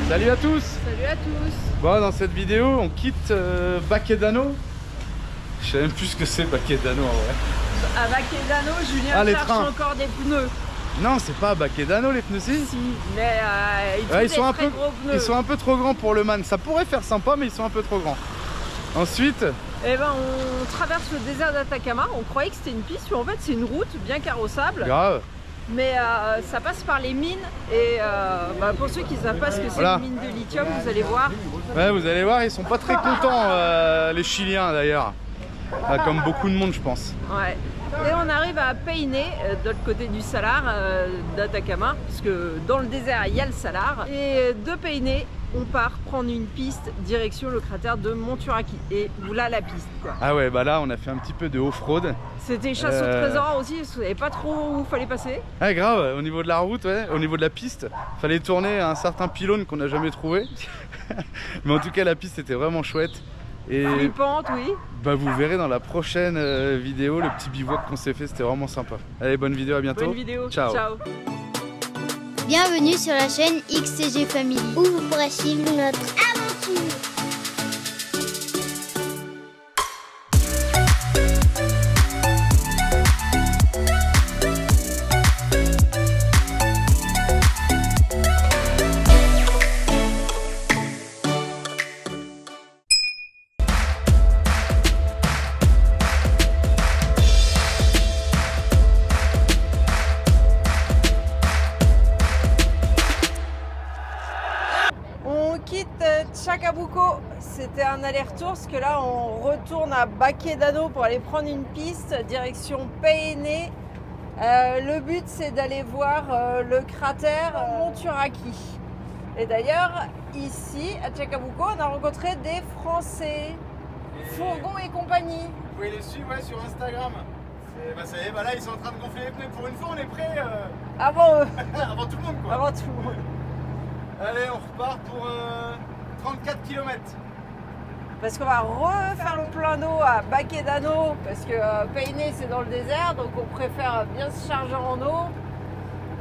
Salut à tous. Salut à tous. Bon, dans cette vidéo, on quitte Baquedano. Je sais même plus ce que c'est Baquedano en vrai. À Baquedano, Julien cherche encore des pneus. Non, c'est pas à Baquedano les pneus, si. Si, mais ils sont un peu trop grands pour le man. Ça pourrait faire sympa, mais ils sont un peu trop grands. Ensuite, eh ben, on traverse le désert d'Atacama. On croyait que c'était une piste, mais en fait c'est une route bien carrossable. Grave. Mais ça passe par les mines et pour ceux qui ne savent pas ce que c'est une mine de lithium, vous allez voir. Ouais, vous allez voir, ils sont pas très contents les Chiliens d'ailleurs. Comme beaucoup de monde je pense. Ouais. Et on arrive à Paine, de l'autre côté du salar d'Atacama, parce que dans le désert il y a le salar. Et de Paine, on part prendre une piste direction le cratère de Monturaqui. Et voilà la piste quoi. Ah ouais, bah là on a fait un petit peu de off-road. C'était chasse au trésor aussi, vous savez pas trop où il fallait passer. Ah grave, au niveau de la route, ouais, au niveau de la piste, fallait tourner à un certain pylône qu'on n'a jamais trouvé. Mais en tout cas la piste était vraiment chouette. Et flippante, oui. Bah vous verrez dans la prochaine vidéo le petit bivouac qu'on s'est fait, c'était vraiment sympa. Allez, bonne vidéo, à bientôt. Bonne vidéo, ciao. Ciao. Bienvenue sur la chaîne XCG Family, où vous pourrez suivre notre aventure. On quitte Chacabuco, c'était un aller-retour parce que là on retourne à Baquedano pour aller prendre une piste direction Paine. Le but c'est d'aller voir le cratère Monturaqui. Et d'ailleurs ici à Chacabuco on a rencontré des Français, Fourgon et compagnie. Vous pouvez les suivre sur Instagram. Ça y est, là ils sont en train de gonfler les pneus. Pour une fois on est prêt Avant eux. avant tout le monde quoi. Avant tout le monde. Allez, on repart pour 34 km. Parce qu'on va refaire le plein d'eau à Baquedano, parce que Paine c'est dans le désert, donc on préfère bien se charger en eau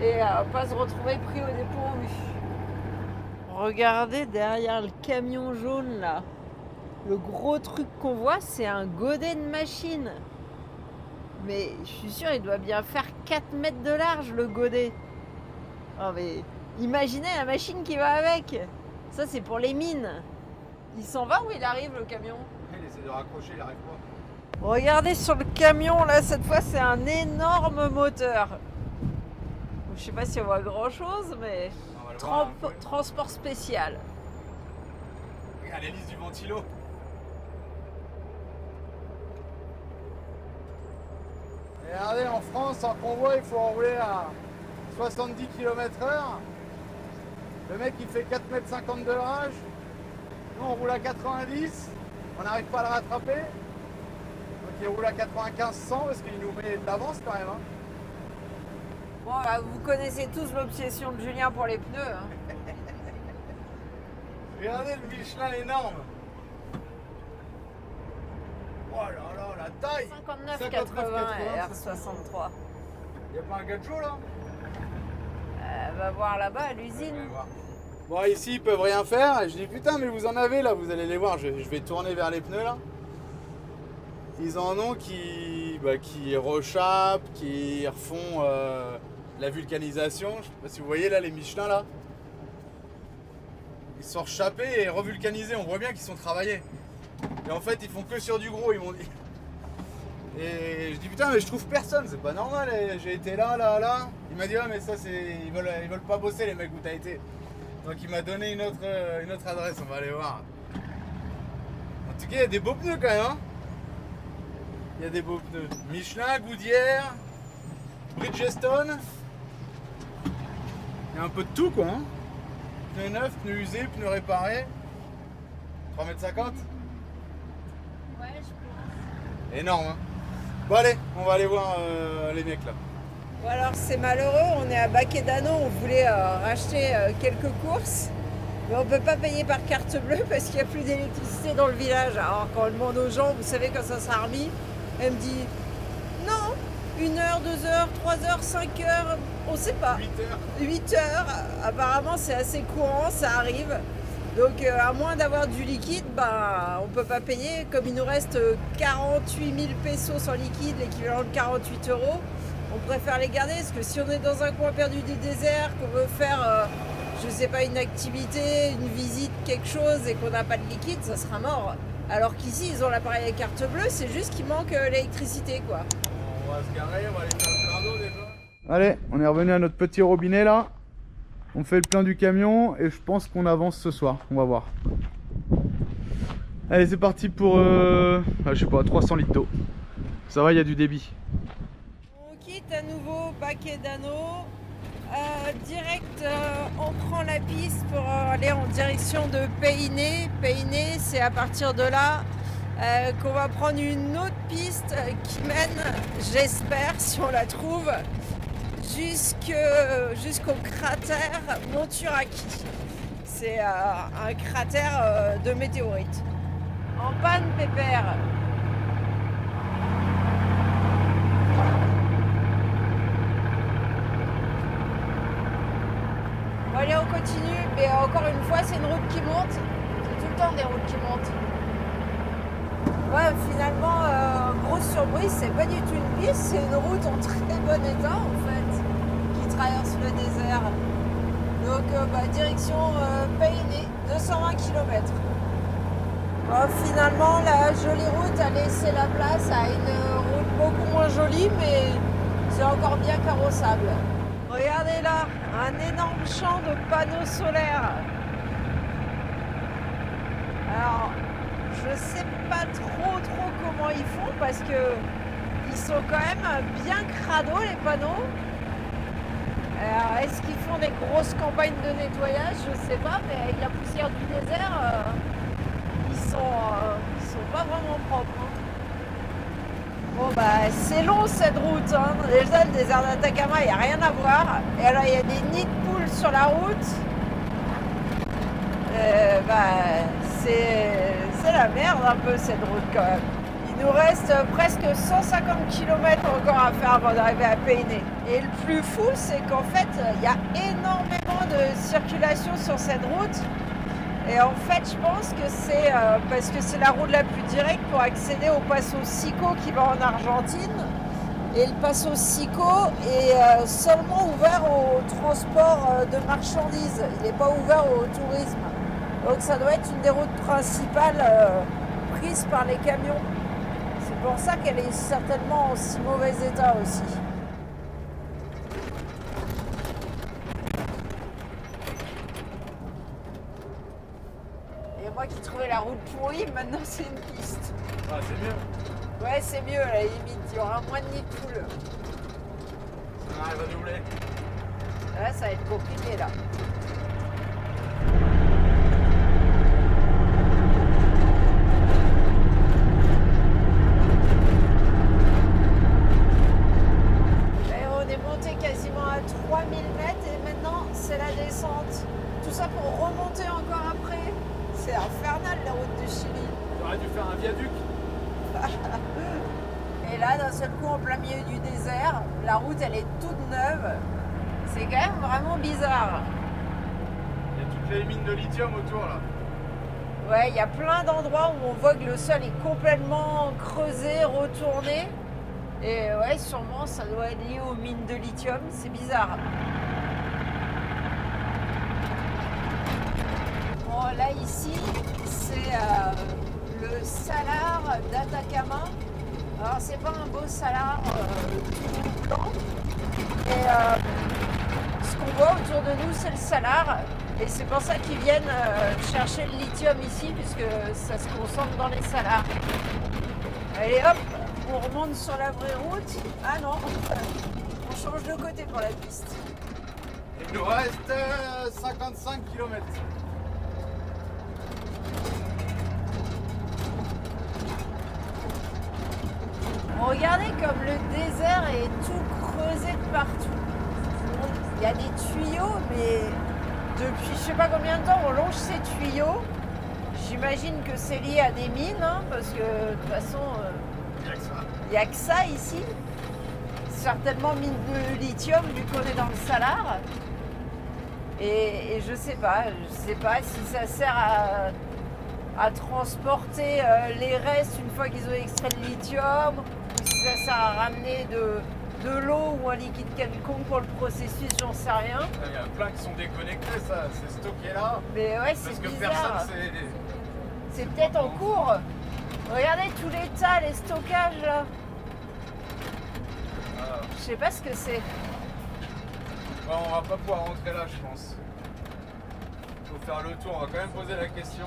et pas se retrouver pris au dépourvu. Regardez derrière le camion jaune là, le gros truc qu'on voit c'est un godet de machine. Mais je suis sûre il doit bien faire 4 mètres de large le godet. Oh mais imaginez la machine qui va avec. Ça c'est pour les mines. Il s'en va ou il arrive le camion? Il essaie de raccrocher, il arrive pas. Regardez sur le camion là, cette fois c'est un énorme moteur. Je sais pas si on voit grand chose mais transport spécial. Regarde l'hélice du ventilo. Regardez, en France, en convoi, il faut enrouler à 70 km/h. Le mec il fait 4,50 m de large. Nous on roule à 90, on n'arrive pas à le rattraper. Donc il roule à 95-100 parce qu'il nous met de l'avance quand même. Bon, bah, vous connaissez tous l'obsession de Julien pour les pneus. Regardez le Michelin énorme. Oh là là, la taille. 59,80 R63. Il n'y a pas un gadget là? Va voir là-bas à l'usine. Bon, ici ils peuvent rien faire. Et je dis putain, mais vous en avez là, vous allez les voir. Je vais tourner vers les pneus là. Ils en ont qui rechappent, qui refont la vulcanisation. Je sais pas si vous voyez là les Michelin là. Ils sont rechappés et revulcanisés. On voit bien qu'ils sont travaillés. Et en fait, ils font que sur du gros, ils m'ont dit. Et je dis putain, mais je trouve personne, c'est pas normal. J'ai été là. Il m'a dit ouais, mais ça c'est. Ils veulent pas bosser les mecs où t'as été. Donc il m'a donné une autre adresse, on va aller voir. En tout cas, il y a des beaux pneus quand même. Hein, il y a des beaux pneus. Michelin, Goodyear, Bridgestone. Il y a un peu de tout quoi. Hein. Pneus neufs, pneus usés, pneus réparés. 3,50 m. Ouais, je pense. Énorme. Hein. Bon allez, on va aller voir les mecs là. Bon alors c'est malheureux, on est à Baquedano, on voulait racheter quelques courses, mais on ne peut pas payer par carte bleue parce qu'il n'y a plus d'électricité dans le village. Alors quand on demande aux gens, vous savez quand ça sera remis, elle me dit non, 1 heure, 2 heures, 3 heures, 5 heures, on sait pas. 8 heures. 8 heures, apparemment c'est assez courant, ça arrive. Donc à moins d'avoir du liquide, bah, on peut pas payer. Comme il nous reste 48 000 pesos en liquide, l'équivalent de 48 €, on préfère les garder. Parce que si on est dans un coin perdu du désert, qu'on veut faire, je sais pas, une activité, une visite, quelque chose, et qu'on n'a pas de liquide, ça sera mort. Alors qu'ici, ils ont l'appareil à carte bleue, c'est juste qu'il manque l'électricité, quoi. On va se garer, on va aller faire le plein d'eau déjà. Allez, on est revenu à notre petit robinet là. On fait le plein du camion et je pense qu'on avance ce soir. On va voir. Allez, c'est parti pour, je sais pas, 300 litres d'eau. Ça va, il y a du débit. On quitte à nouveau Baquedano. Direct, on prend la piste pour aller en direction de Peine. Peine, c'est à partir de là qu'on va prendre une autre piste qui mène, j'espère, si on la trouve, jusqu'au cratère Monturaqui. C'est un cratère de météorite. En panne, pépère. Bon, allez, on continue, mais encore une fois, c'est une route qui monte. C'est tout le temps des routes qui montent. Ouais, finalement, grosse surprise, c'est pas du tout une piste, c'est une route en très bon état en fait, qui traverse le désert. Donc, direction Peine, 220 km. Bon, finalement, la jolie route a laissé la place à une route beaucoup moins jolie, mais c'est encore bien carrossable. Regardez là, un énorme champ de panneaux solaires. Alors, je sais pas trop comment ils font parce que ils sont quand même bien crado les panneaux. Alors, est-ce qu'ils font des grosses campagnes de nettoyage? Je sais pas, mais avec la poussière du désert, ils sont pas vraiment propres. Hein. Bon bah c'est long cette route, hein. Déjà le désert d'Atacama il n'y a rien à voir. Et alors il y a des nids de poules sur la route. C'est la merde un peu cette route quand même. Il nous reste presque 150 km encore à faire avant d'arriver à Peine. Et le plus fou c'est qu'en fait il y a énormément de circulation sur cette route. Et en fait, je pense que c'est parce que c'est la route la plus directe pour accéder au Paso Sico qui va en Argentine. Et le Paso Sico est seulement ouvert au transport de marchandises. Il n'est pas ouvert au tourisme. Donc ça doit être une des routes principales prises par les camions. C'est pour ça qu'elle est certainement en si mauvais état aussi. Moi qui trouvais la route pourrie, maintenant c'est une piste. Ah, c'est mieux. Ouais, c'est mieux à la limite, il y aura moins de nids de poules. On arrive à doubler. Là, ça va être compliqué là. Et on est monté quasiment à 3000 mètres et maintenant c'est la descente. Tout ça pour remonter encore après. C'est infernal la route du Chili. J'aurais dû faire un viaduc. Et là, d'un seul coup, en plein milieu du désert, la route elle est toute neuve. C'est quand même vraiment bizarre. Il y a toutes les mines de lithium autour là. Ouais, il y a plein d'endroits où on voit que le sol est complètement creusé, retourné. Et ouais, sûrement ça doit être lié aux mines de lithium. C'est bizarre. Là ici, c'est le salar d'Atacama. Alors c'est pas un beau salar tout blanc. Et ce qu'on voit autour de nous, c'est le salar. Et c'est pour ça qu'ils viennent chercher le lithium ici, puisque ça se concentre dans les salars. Allez hop, on remonte sur la vraie route. Ah non, on change de côté pour la piste. Il nous reste 55 km. Regardez comme le désert est tout creusé de partout. Il y a des tuyaux, mais depuis je sais pas combien de temps on longe ces tuyaux. J'imagine que c'est lié à des mines, hein, parce que de toute façon, il n'y a que ça ici. certainement mine de lithium vu qu'on est dans le salar. Et je sais pas si ça sert à transporter les restes une fois qu'ils ont extrait le lithium, ou si ça sert à ramener de l'eau ou un liquide quelconque pour le processus, j'en sais rien. Il y a plein qui sont déconnectés, ça, c'est stocké là. Mais ouais, c'est Parce que bizarre. personne C'est peut-être en cours. Regardez tous les tas, les stockages là. Je sais pas ce que c'est. Bon, on va pas pouvoir rentrer là, je pense. Faut faire le tour, on va quand même poser la question.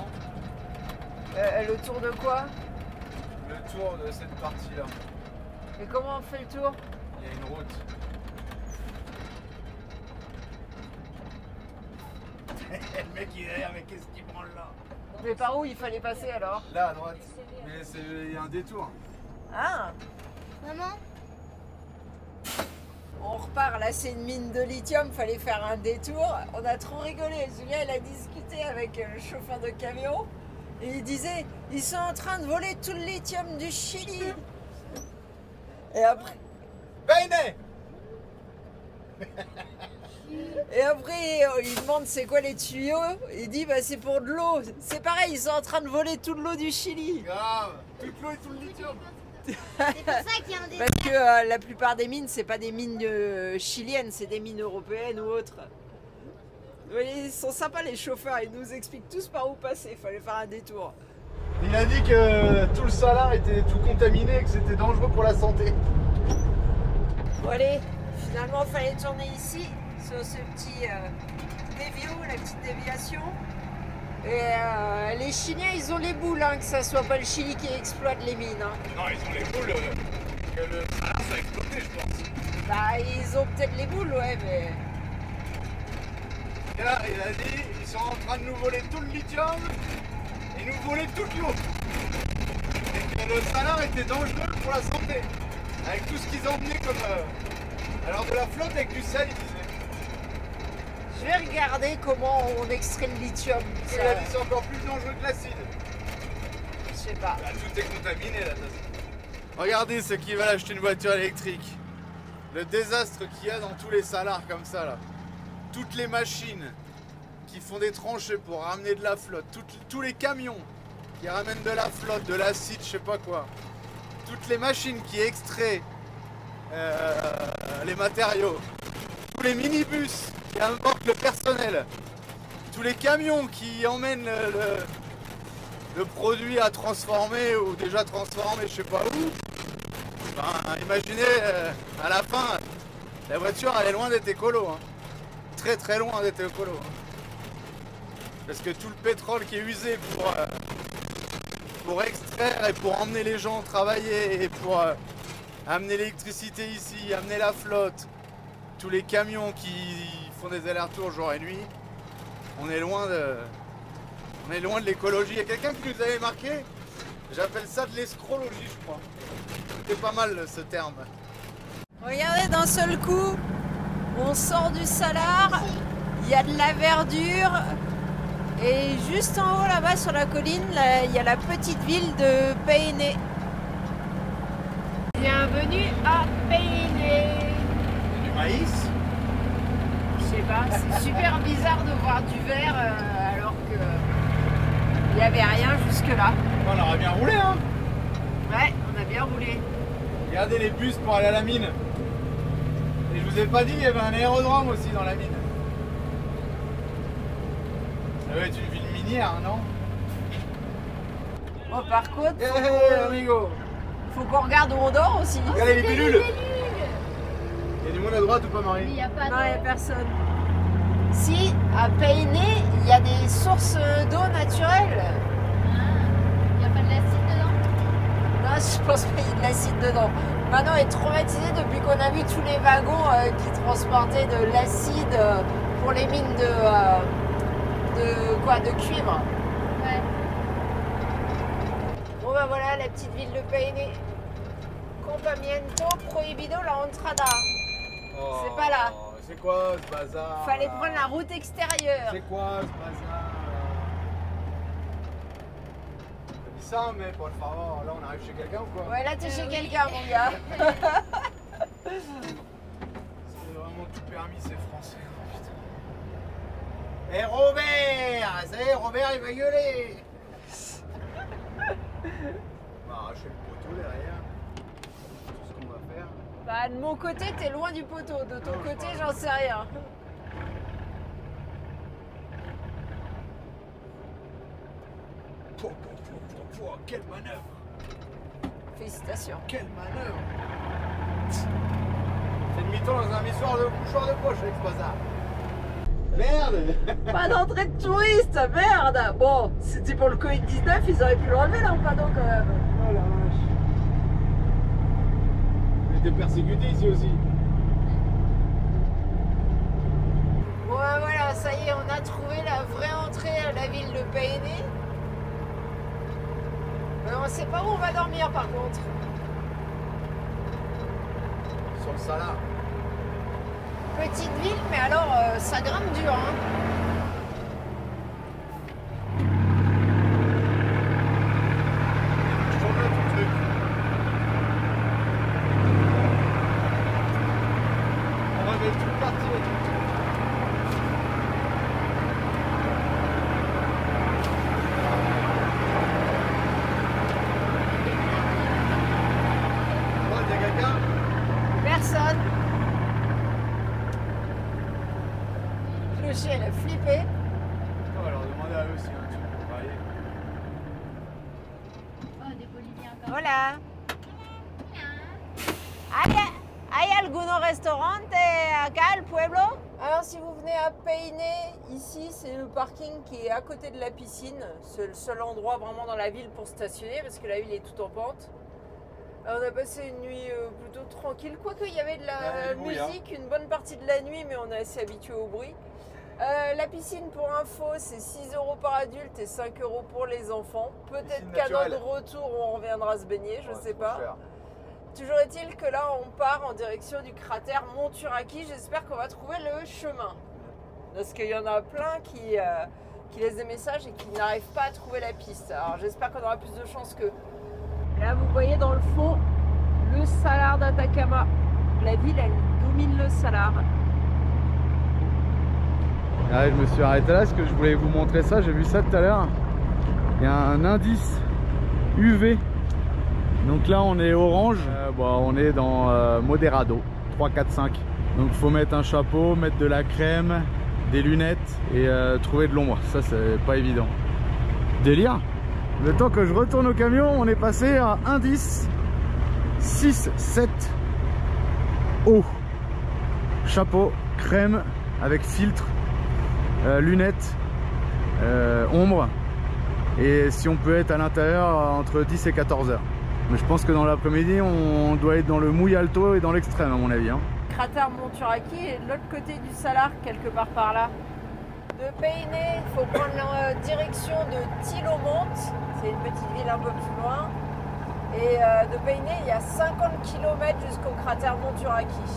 Le tour de quoi? Le tour de cette partie-là. Et comment on fait le tour? Il y a une route. Le mec il est derrière, mais qu'est-ce qu'il branle là? Mais par où il fallait passer alors? Là à droite. Mais il y a un détour. Ah, Maman, on repart, là c'est une mine de lithium, fallait faire un détour. On a trop rigolé, Julien il a discuté avec le chauffeur de camion et il disait ils sont en train de voler tout le lithium du Chili. Et après, Bene! il demande c'est quoi les tuyaux, il dit bah c'est pour de l'eau. C'est pareil, ils sont en train de voler toute l'eau du Chili. Grave! Toute l'eau et tout le lithium! c'est pour ça qu'il y a un désert. Parce que la plupart des mines, c'est pas des mines chiliennes, c'est des mines européennes ou autres. Oui, ils sont sympas les chauffeurs, ils nous expliquent tous par où passer, il fallait faire un détour. Il a dit que tout le salar était tout contaminé et que c'était dangereux pour la santé. Bon allez, finalement il fallait tourner ici, sur ce petit dévio, la petite déviation. Et les Chiliens, ils ont les boules, hein, que ça soit pas le Chili qui exploite les mines. Hein. Non, ils ont les boules. Que le salar ça a explosé, je pense. Bah, ils ont peut-être les boules, ouais, mais. Et là, il a dit ils sont en train de nous voler tout le lithium et nous voler toute l'eau. Et que le salar était dangereux pour la santé. Avec tout ce qu'ils emmenaient comme. Alors de la flotte avec du sel, ils disaient. Je vais regarder comment on extrait le lithium. Il a dit c'est encore plus dangereux que l'acide. Je sais pas. Là, tout est contaminé là. Regardez ceux qui veulent acheter une voiture électrique. Le désastre qu'il y a dans tous les salars comme ça là. Toutes les machines qui font des tranchées pour ramener de la flotte. Tous les camions qui ramènent de la flotte, de l'acide, je sais pas quoi. Toutes les machines qui extraient les matériaux. Tous les minibus qui importent le personnel. Tous les camions qui emmènent le produit à transformer ou déjà transformé, je sais pas où. Ben, imaginez, à la fin, la voiture elle est loin d'être écolo. Hein. Très très loin d'être écolo. Hein. Parce que tout le pétrole qui est usé pour extraire et pour emmener les gens travailler et pour amener l'électricité ici, amener la flotte, tous les camions qui font des allers-retours jour et nuit, on est loin de l'écologie. Il y a quelqu'un qui nous avait marqué, j'appelle ça de l'escrologie, je crois. C'était pas mal ce terme. Regardez d'un seul coup, on sort du salar, il y a de la verdure et juste en haut là-bas sur la colline, là, il y a la petite ville de Paine. Bienvenue à Paine. Du maïs. Je sais pas, c'est super bizarre de voir du vert alors que il n'y avait rien jusque là. On aurait bien roulé hein. Ouais, on a bien roulé. Regardez les bus pour aller à la mine. Et je vous ai pas dit, il y avait un aérodrome aussi dans la mine. Ça doit être une ville minière, non? Bon, par contre, amigo. faut qu'on regarde où on dort aussi. Regardez les pilules. Il y a du monde à droite ou pas, Marie? Il n'y a pas Non, il n'y a de... personne. Si, à Paine, il y a des sources d'eau naturelles. Il n'y a pas de l'acide dedans? Non, je pense qu'il y a de l'acide dedans. Maintenant, on est traumatisé depuis qu'on a vu tous les wagons qui transportaient de l'acide pour les mines de cuivre. Ouais. Bon ben voilà, la petite ville de Paine. Compamiento prohibido la entrada. C'est pas là. C'est quoi ce bazar? Fallait prendre la route extérieure. C'est quoi ce bazar? T'as dit ça, mais pour le favor, là on arrive chez quelqu'un ou quoi? Ouais, là t'es chez quelqu'un, mon gars. Le permis c'est français. Hé Robert, ça y est, Robert il va gueuler. On va arracher le poteau derrière. Tout ce qu'on va faire. Bah, de mon côté, t'es loin du poteau. De ton côté, j'en sais rien. Quelle manœuvre! Félicitations. Quelle manœuvre! C'est demi-temps dans un mouchoir de poche avec ce bazar. Merde! Pas d'entrée de touristes, merde! Bon, c'était pour le Covid-19, ils auraient pu l'enlever là au panneau quand même. Oh la vache! J'étais persécuté ici aussi. Bon, ben voilà, ça y est, on a trouvé la vraie entrée à la ville de Payné. Mais on sait pas où on va dormir par contre. Sur le Salar. Petite ville, mais alors ça grimpe dur. Hein. Je tombe là ton truc. On va mettre toute partie là, tout. Personne. Clocher, elle a flippé. On va leur demander à eux s'il y a un truc pour travailler. Oh, des Boliviens quand même. Hola. ¿Hay alguno restaurante acá al pueblo? Alors si vous venez à Payné, ici c'est le parking qui est à côté de la piscine. C'est le seul endroit vraiment dans la ville pour stationner parce que la ville est toute en pente. On a passé une nuit plutôt tranquille, quoique il y avait de la musique une bonne partie de la nuit, mais on est assez habitué au bruit. La piscine, pour info, c'est 6 € par adulte et 5 € pour les enfants. Peut-être qu'à notre retour, on reviendra se baigner, je sais pas. Toujours est-il que là, on part en direction du cratère Monturaqui. J'espère qu'on va trouver le chemin. Parce qu'il y en a plein qui laissent des messages et qui n'arrivent pas à trouver la piste. Alors j'espère qu'on aura plus de chance qu'eux. Là, vous voyez dans le fond le salar d'Atacama. La ville, elle domine le salar. Ah, je me suis arrêté là parce que je voulais vous montrer ça. J'ai vu ça tout à l'heure. Il y a un indice UV. Donc là, on est orange. On est dans Moderado 3, 4, 5. Donc il faut mettre un chapeau, mettre de la crème, des lunettes et trouver de l'ombre. Ça, c'est pas évident. Délire. Le temps que je retourne au camion, on est passé à indice 6, 7 eau. Chapeau, crème avec filtre, lunettes, ombre. Et si on peut être à l'intérieur entre 10 et 14 heures. Mais je pense que dans l'après-midi, on doit être dans le mouille alto et dans l'extrême à mon avis. Hein. Cratère Monturaqui est de l'autre côté du salar, quelque part par là. De Payné, il faut prendre la direction de Tilomonte, c'est une petite ville un peu plus loin. Et de Payné, il y a 50 km jusqu'au cratère Monturaqui.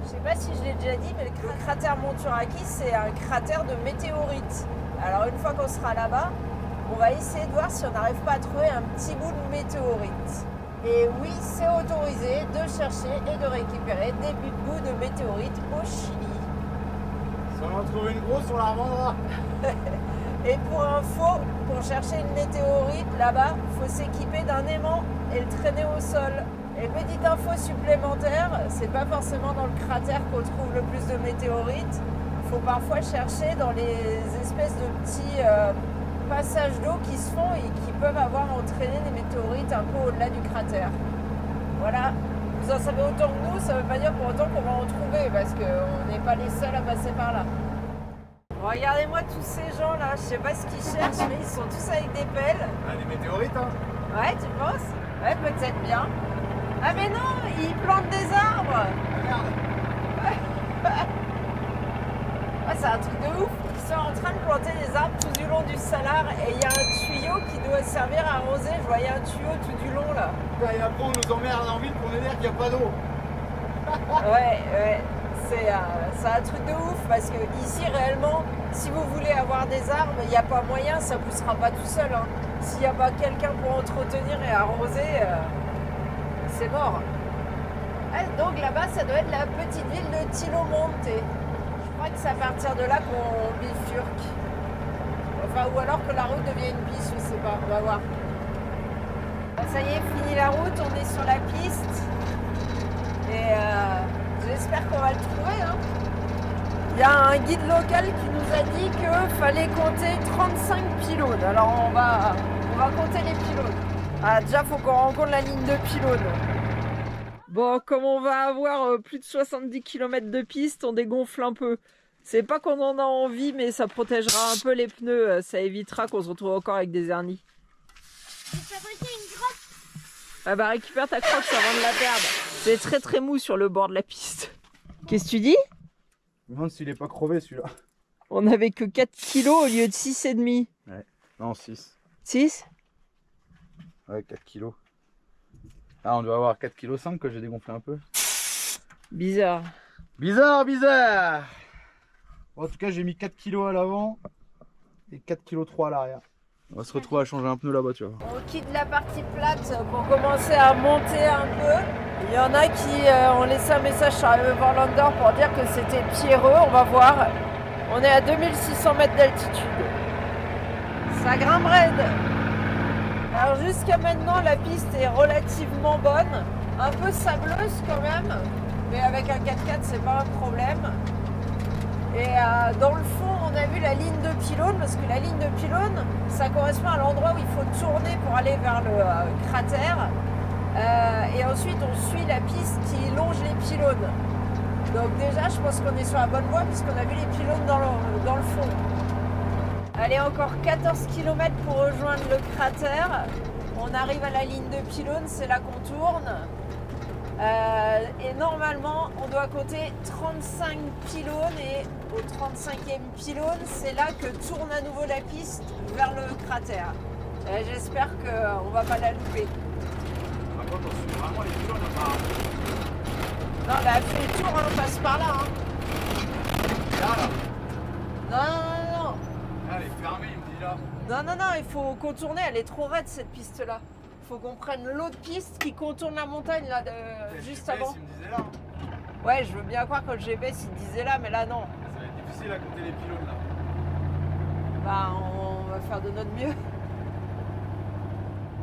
Je ne sais pas si je l'ai déjà dit, mais le cratère Monturaqui, c'est un cratère de météorites. Alors une fois qu'on sera là-bas, on va essayer de voir si on n'arrive pas à trouver un petit bout de météorite. Et oui, c'est autorisé de chercher et de récupérer des bouts de météorites au Chili. Si on en trouve une grosse, on la revendra. Et pour info, pour chercher une météorite là-bas, il faut s'équiper d'un aimant et le traîner au sol. Et petite info supplémentaire, c'est pas forcément dans le cratère qu'on trouve le plus de météorites. Il faut parfois chercher dans les espèces de petits passages d'eau qui se font et qui peuvent avoir entraîné des météorites un peu au-delà du cratère. Voilà, vous en savez autant que nous, ça veut pas dire pour autant qu'on va en trouver parce qu'on n'est pas les seuls à passer par là. Regardez-moi tous ces gens là, je sais pas ce qu'ils cherchent, mais ils sont tous avec des pelles. Ah, des météorites, hein. Ouais, tu penses? Ouais, peut-être bien. Ah mais non, ils plantent des arbres. Regarde. Ah, c'est un truc de ouf. Ils sont en train de planter des arbres tout du long du salar et il y a un tuyau qui doit servir à arroser. Je voyais un tuyau tout du long là. Et après on nous emmerde en ville pour nous dire qu'il n'y a pas d'eau. Ouais, c'est un truc de ouf parce que ici réellement, si vous voulez avoir des arbres, il n'y a pas moyen, ça poussera pas tout seul. Hein. S'il n'y a pas quelqu'un pour entretenir et arroser, c'est mort. Ah, donc là-bas, ça doit être la petite ville de Tilomonte. Je crois que c'est à partir de là qu'on bifurque. Enfin, ou alors que la route devient une piste, je sais pas, on va voir. Ça y est, fini la route, on est sur la piste. Et j'espère qu'on va le trouver. Hein. Il y a un guide local qui nous a dit qu'il fallait compter 35 pylônes. Alors on va compter les pylônes. Ah, déjà, il faut qu'on rencontre la ligne de pylônes. Bon, comme on va avoir plus de 70 km de piste, on dégonfle un peu. C'est pas qu'on en a envie, mais ça protégera un peu les pneus. Ça évitera qu'on se retrouve encore avec des hernies. Ah bah récupère ta crotte avant de la perdre. C'est très très mou sur le bord de la piste. Qu'est-ce que tu dis? Je me demande s'il est pas crevé celui-là. On avait que 4 kilos au lieu de 6,5. Ouais. Non, 6. 6? Ouais, 4 kilos. Ah, on doit avoir 4,5 kg que j'ai dégonflé un peu. Bizarre. Bizarre, bizarre. Bon, en tout cas, j'ai mis 4 kilos à l'avant et 4,3 kg à l'arrière. On va se retrouver à changer un pneu là-bas, tu vois. On quitte la partie plate pour commencer à monter un peu. Il y en a qui ont laissé un message sur Overlander pour dire que c'était pierreux. On va voir. On est à 2600 mètres d'altitude. Ça grimpe raide. Alors jusqu'à maintenant, la piste est relativement bonne. Un peu sableuse quand même. Mais avec un 4x4, c'est pas un problème. Et dans le fond, on a vu la ligne de pylône, parce que la ligne de pylône, ça correspond à l'endroit où il faut tourner pour aller vers le cratère. Et ensuite, on suit la piste qui longe les pylônes. Donc déjà, je pense qu'on est sur la bonne voie, puisqu'on a vu les pylônes dans le fond. Allez, encore 14 km pour rejoindre le cratère. On arrive à la ligne de pylône, c'est là qu'on tourne. Et normalement, on doit compter 35 pylônes et au 35e pylône, c'est là que tourne à nouveau la piste vers le cratère. J'espère qu'on va pas la louper. Par contre, on suit vraiment les pylônes apparemment. Non, mais elle fait le tour, hein, on passe par là. Hein. Là, Non. elle est fermée, il me dit là. Non, il faut contourner, elle est trop raide cette piste-là. Il faut qu'on prenne l'autre piste qui contourne la montagne là, juste GPS, avant. il me disait là. Ouais, je veux bien croire que le GPS il disait là, mais là non. Ça va être difficile à compter les pylônes là. Bah, on va faire de notre mieux.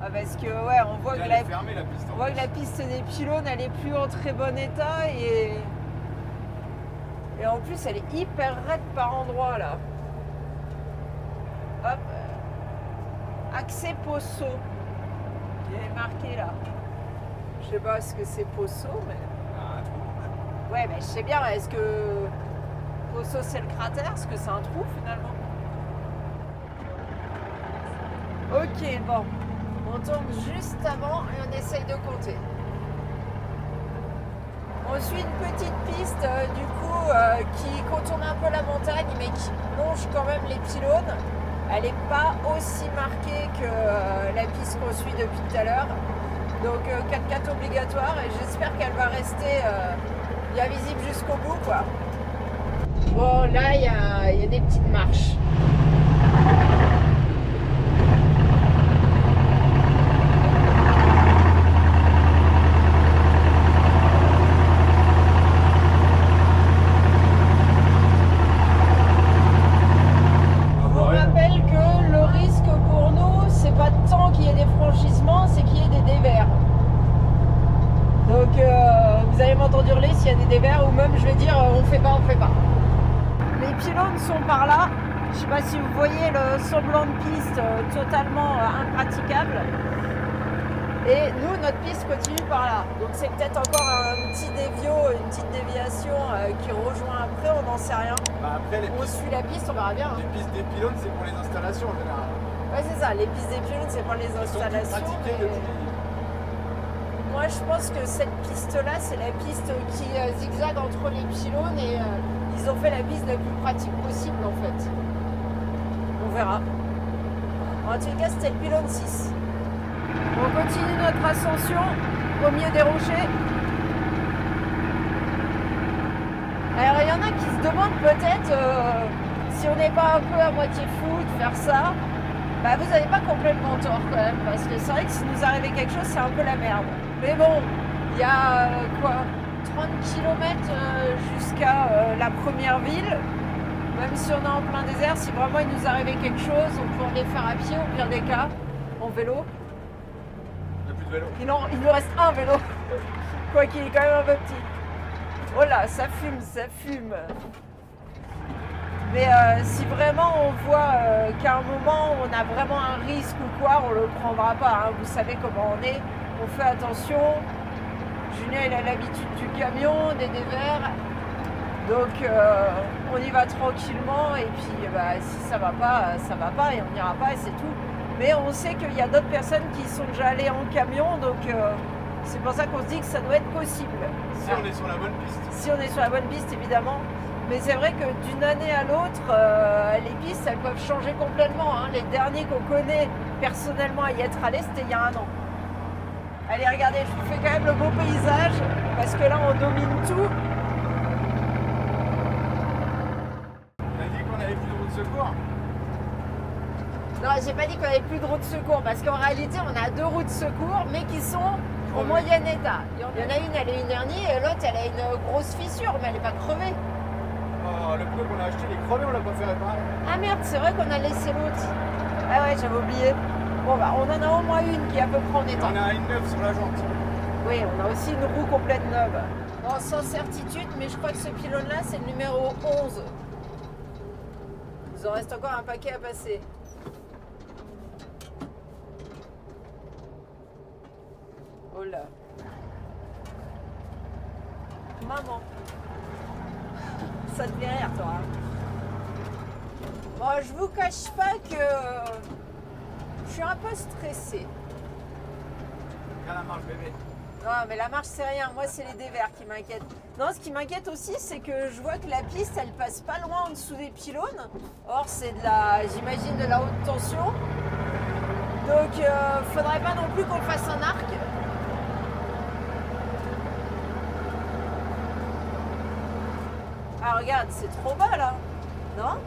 Ah, parce que ouais, on voit Là, que elle est fermée, la piste. on voit que la piste des pylônes elle est plus en très bon état et en plus elle est hyper raide par endroits là. Hop. Accès Posso. Il est marqué là. Je sais pas ce que c'est Posso, mais. Ah, Ouais, mais je sais bien, est-ce que Posso c'est le cratère? Est-ce que c'est un trou finalement? Ok, bon. On tombe juste avant et on essaye de compter. On suit une petite piste du coup qui contourne un peu la montagne mais qui longe quand même les pylônes. Elle n'est pas aussi marquée que la piste qu'on suit depuis tout à l'heure. Donc 4x4 obligatoire et j'espère qu'elle va rester bien visible jusqu'au bout, quoi. Bon, là il y a des petites marches. C'est qu'il y ait des dévers. Donc vous allez m'entendre hurler s'il y a des dévers ou même je vais dire on fait pas. Les pylônes sont par là. Je sais pas si vous voyez le semblant de piste totalement impraticable. Et nous notre piste continue par là. Donc c'est peut-être encore un petit dévio, une petite déviation qui rejoint après, on n'en sait rien. Bah après, on suit la piste, on verra bien. Les pistes des pylônes c'est pour les installations en général. Ouais, c'est ça, les pistes des pylônes, c'est pas les installations. Moi, je pense que cette piste-là, c'est la piste qui zigzague entre les pylônes et ils ont fait la piste la plus pratique possible en fait. On verra. En tout cas, c'était le pylône 6. On continue notre ascension au milieu des rochers. Alors, il y en a qui se demandent peut-être si on n'est pas un peu à moitié fou de faire ça. Bah vous n'avez pas complètement tort quand même, parce que c'est vrai que si nous arrivait quelque chose, c'est un peu la merde. Mais bon, il y a quoi 30 km jusqu'à la première ville. Même si on est en plein désert, si vraiment il nous arrivait quelque chose, on pourrait les faire à pied au pire des cas, en vélo. Il n'y a plus de vélo. Il nous reste un vélo, quoi qu'il est quand même un peu petit. Oh là, ça fume, ça fume. Mais si vraiment on voit qu'à un moment on a vraiment un risque ou quoi, on ne le prendra pas. Hein. Vous savez comment on est, on fait attention. Julien il a l'habitude du camion, des dévers. Donc on y va tranquillement et puis si ça va pas et on n'ira pas et c'est tout. Mais on sait qu'il y a d'autres personnes qui sont déjà allées en camion, donc c'est pour ça qu'on se dit que ça doit être possible. Si on est sur la bonne piste. Si on est sur la bonne piste évidemment. Mais c'est vrai que d'une année à l'autre, les pistes elles peuvent changer complètement. Hein. Les derniers qu'on connaît personnellement à y être allés, c'était il y a un an. Allez regardez, je vous fais quand même le beau paysage parce que là on domine tout. Secours. Non, j'ai pas dit qu'on avait plus de routes de secours parce qu'en réalité, on a 2 routes de secours mais qui sont au moyen état. Il y en a une, elle est unernie et l'autre, elle a une grosse fissure, mais elle n'est pas crevée. Oh, le pneu qu'on a acheté, il est crevé, on l'a pas fait réparer. Ah merde, c'est vrai qu'on a laissé l'autre. Ah ouais, j'avais oublié. Bon, bah, on en a au moins une qui est à peu près en état. On a une neuve sur la jante. Oui, on a aussi une roue complète neuve. Bon, sans certitude, mais je crois que ce pylône-là, c'est le numéro 11. Il en reste encore un paquet à passer. Oh là. Maman. Ça te fait rire, toi. Hein. Bon, je vous cache pas que je suis un peu stressée. Regarde la marche, bébé. Non, mais la marche, c'est rien. Moi, c'est les dévers qui m'inquiètent. Non, ce qui m'inquiète aussi, c'est que je vois que la piste, elle passe pas loin en dessous des pylônes. Or, c'est de la, j'imagine, de la haute tension. Donc, faudrait pas non plus qu'on fasse un arc. Ah, regarde, c'est trop bas, là. Non?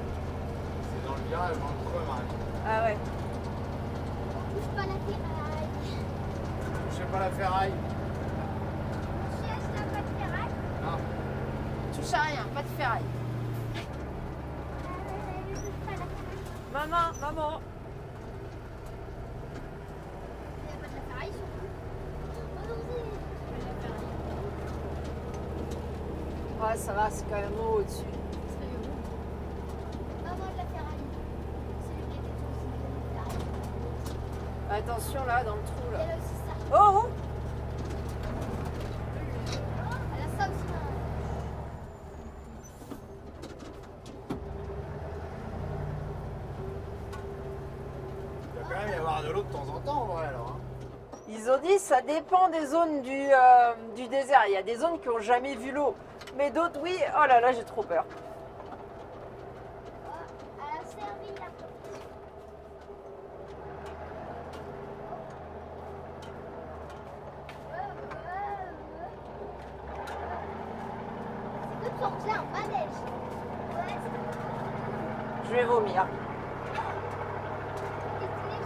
C'est dans le virage, dans le creux, Marie. Ah ouais. Touche pas la ferraille. Je sais pas la ferraille. Pas de ferraille. Non. Touche à rien, pas de ferraille. Touche pas la ferraille. Maman, maman. Il n'y a pas de la ferraille surtout. Oh non, c'est pas de la ferraille. Ouais, ça va, c'est quand même haut au-dessus. C'est très haut. Maman de la ferraille. C'est lui qui était tout aussi de la ferraille. Attention là, dans le trou là. Elle a aussi ça. Oh, oh. Elle a ça aussi. Il doit quand même y avoir de l'eau de temps en temps, en vrai, alors. Hein. Ils ont dit ça dépend des zones du désert. Il y a des zones qui n'ont jamais vu l'eau. Mais d'autres, oui. Oh là là, j'ai trop peur. Elle a servi la c'est de sortir un manège. Ouais, Je vais vomir.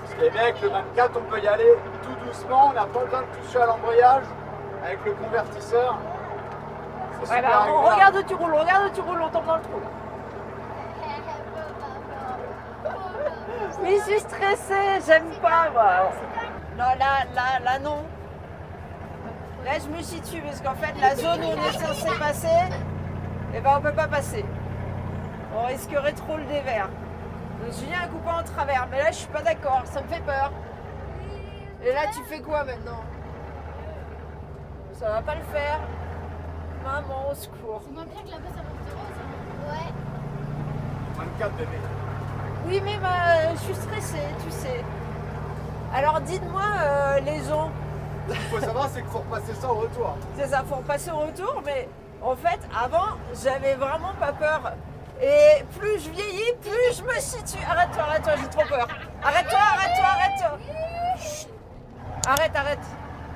Ce qui est bien avec le 24, on peut y aller tout doucement, on n'a pas besoin de toucher à l'embrayage avec le convertisseur. C'est super Voilà, agréable. regarde où tu roules, on tombe dans le trou. Mais je suis stressée, j'aime pas moi. Non, là non. Là je me situe parce qu'en fait la zone où on est censé passer, eh ben on peut pas passer. On risquerait trop le dévers. Donc Julien a coupé en travers, mais là je suis pas d'accord, ça me fait peur. Et là tu fais quoi maintenant? Ça va pas le faire. Maman, au secours. C'est moins bien que là-bas, ça monte rose. Ouais. 24 bébé. Oui, mais je suis stressée, tu sais. Alors dites-moi, les gens, Ce qu'il faut savoir, c'est qu'il faut repasser ça au retour. c'est ça, faut passer au retour, mais en fait, avant, j'avais vraiment pas peur. Et plus je vieillis, plus je me situe. Arrête-toi, j'ai trop peur. Arrête-toi. Chut. Arrête.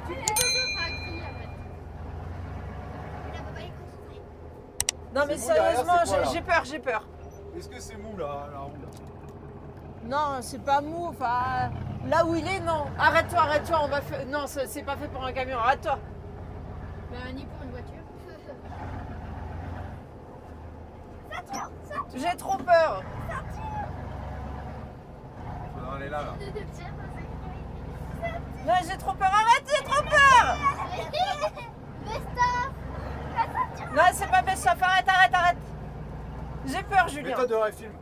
Tu fais dodo, ça a crié en fait. Mais là, papa, il est concentré. Non, mais C'est mou derrière, sérieusement, c'est quoi, là j'ai peur. Est-ce que c'est mou là, la roue là? Non, c'est pas mou, enfin, là où il est, non. Arrête-toi, on va faire... Non, c'est pas fait pour un camion, arrête-toi. Bah, ni pour une voiture. J'ai trop peur. Faudra aller là. Non, j'ai trop peur. Arrête, j'ai trop peur. Non, c'est pas best-of. Arrête, arrête, arrête. J'ai peur, Julien. Mets-toi dehors et filme.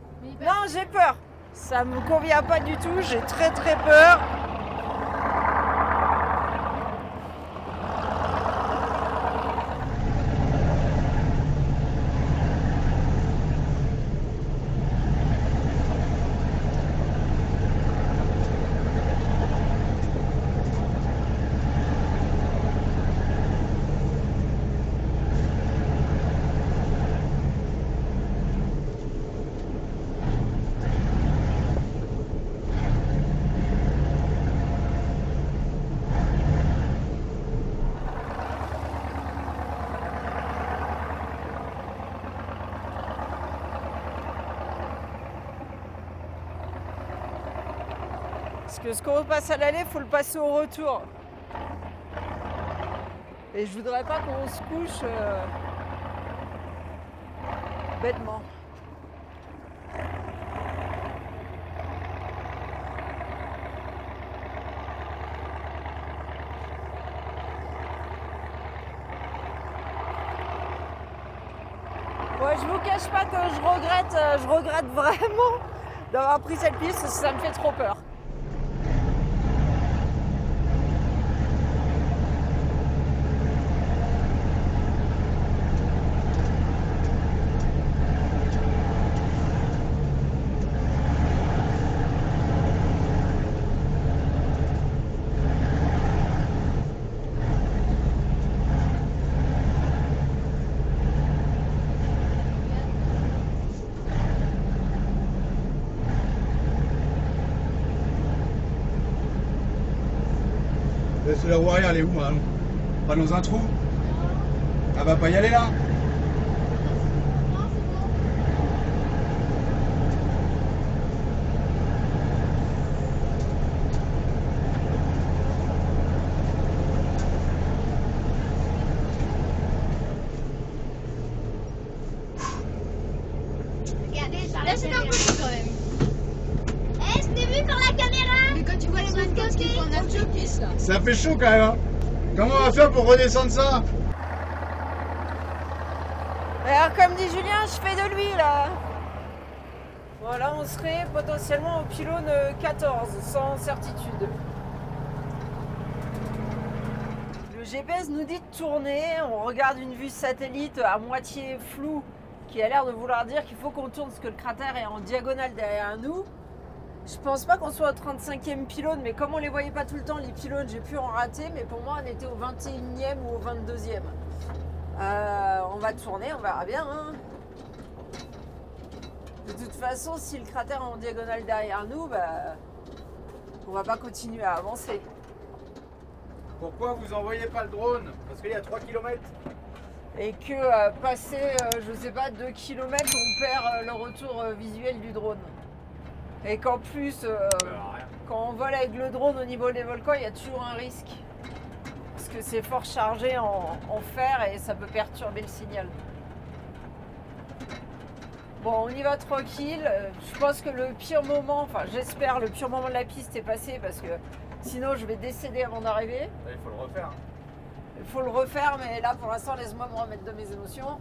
Non, j'ai peur. Ça me convient pas du tout. J'ai très très peur. Parce que ce qu'on passe à l'aller, il faut le passer au retour. Et je voudrais pas qu'on se couche bêtement. Ouais, je vous cache pas que je regrette vraiment d'avoir pris cette piste parce que ça me fait trop peur. La roue arrière, elle est où, hein? Pas dans un trou? Elle va pas y aller là? Là, c'est un peu chaud quand même. Eh, je t'ai vu sur la caméra. Mais quand tu vois les mannequins qui font un showcase là. Ça fait chaud quand même, hein? Comment on va faire pour redescendre ça? Alors comme dit Julien, je fais de lui là. Voilà, on serait potentiellement au pylône 14, sans certitude. Le GPS nous dit de tourner, on regarde une vue satellite à moitié floue qui a l'air de vouloir dire qu'il faut qu'on tourne parce que le cratère est en diagonale derrière nous. Je pense pas qu'on soit au 35e pylône, mais comme on les voyait pas tout le temps, les pylônes, j'ai pu en rater, mais pour moi on était au 21e ou au 22e. On va tourner, on verra bien. Hein. De toute façon, si le cratère est en diagonale derrière nous, bah, on va pas continuer à avancer. Pourquoi vous envoyez pas le drone? Parce qu'il y a 3 km. Et que passer, je sais pas, 2 km, on perd le retour visuel du drone. Et qu'en plus, quand on vole avec le drone au niveau des volcans, il y a toujours un risque. Parce que c'est fort chargé en fer et ça peut perturber le signal. Bon, on y va tranquille. Je pense que le pire moment, enfin j'espère le pire moment de la piste est passé parce que sinon je vais décéder avant d'arriver. Il faut le refaire. Il faut le refaire, mais là pour l'instant laisse-moi me remettre de mes émotions.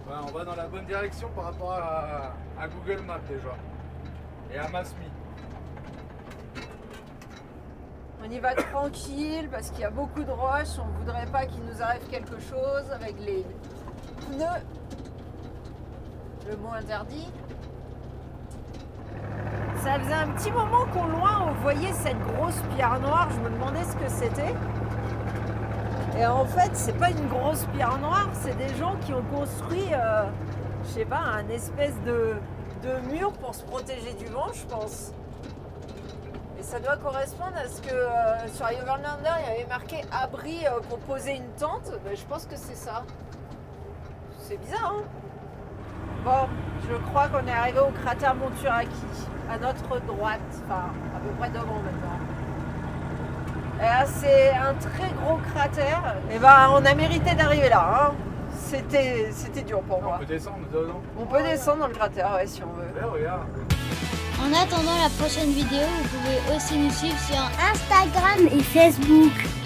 Ouais, on va dans la bonne direction par rapport à Google Maps déjà. Et à Maps.me. On y va tranquille parce qu'il y a beaucoup de roches. On ne voudrait pas qu'il nous arrive quelque chose avec les pneus. Le mot interdit. Ça faisait un petit moment qu'au loin on voyait cette grosse pierre noire. Je me demandais ce que c'était. Et en fait, c'est pas une grosse pierre noire, c'est des gens qui ont construit, je sais pas, un espèce de mur pour se protéger du vent, je pense. Et ça doit correspondre à ce que sur Overlander, il y avait marqué abri pour poser une tente. Ben, je pense que c'est ça. C'est bizarre, hein? Bon, je crois qu'on est arrivé au cratère Monturaqui, à notre droite, enfin à peu près devant maintenant. C'est un très gros cratère. Et ben, on a mérité d'arriver là. Hein. c'était dur pour moi. On peut descendre dedans. On peut descendre dans le cratère, ouais, si on veut. Ouais, regarde. En attendant la prochaine vidéo, vous pouvez aussi nous suivre sur Instagram et Facebook.